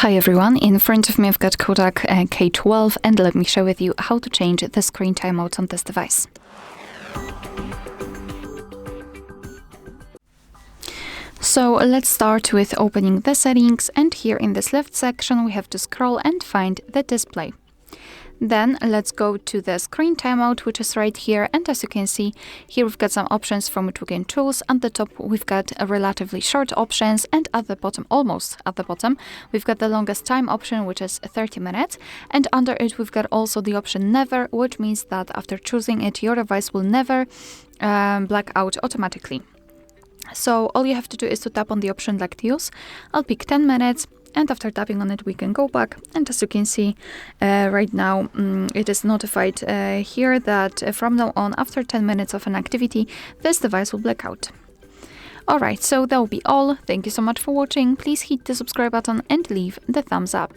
Hi everyone, in front of me I've got KODAK K12 and let me share with you how to change the screen timeout on this device. So let's start with opening the settings, and here in this left section we have to scroll and find the display. Then let's go to the screen timeout, which is right here, and as you can see here we've got some options from which we can choose. At the top we've got a relatively short options, and at the bottom, almost at the bottom, we've got the longest time option, which is 30 minutes, and under it we've got also the option never, which means that after choosing it your device will never black out automatically. So all you have to do is to tap on the option like use. I'll pick 10 minutes. And after tapping on it, we can go back. And as you can see, right now, it is notified here that from now on, after 10 minutes of an activity, this device will black out. Alright, so that will be all. Thank you so much for watching. Please hit the subscribe button and leave the thumbs up.